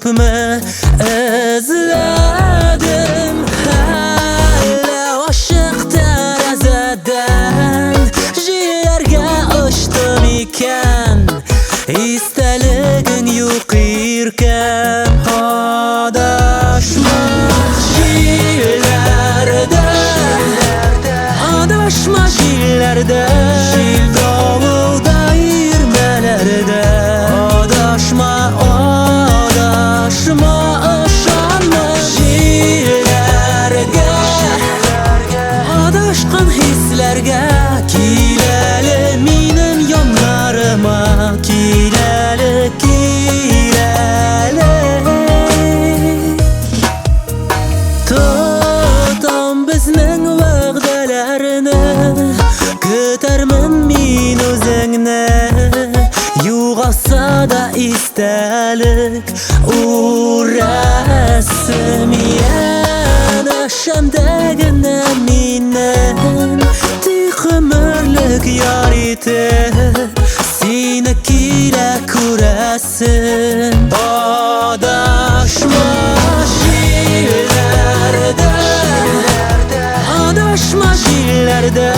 köpme özledim. Hala aşık terazeden Jilerge açtım iken İsteligin yok irken Adaşma jillerde Adaşma jillerde Jil davulda irmelerde Adaşma ışanma jillerge Adaşkan hislerge Kileli minin yanlarıma Kileli Tutam bizning va'dalarini Ko'tarmin men o'zingni Yo'g'asa da istalik Urasım yana shamdagina menen Tixmirlik yor etib Seni kila ko'rasin Adaşma jillerde Adaşma jillerde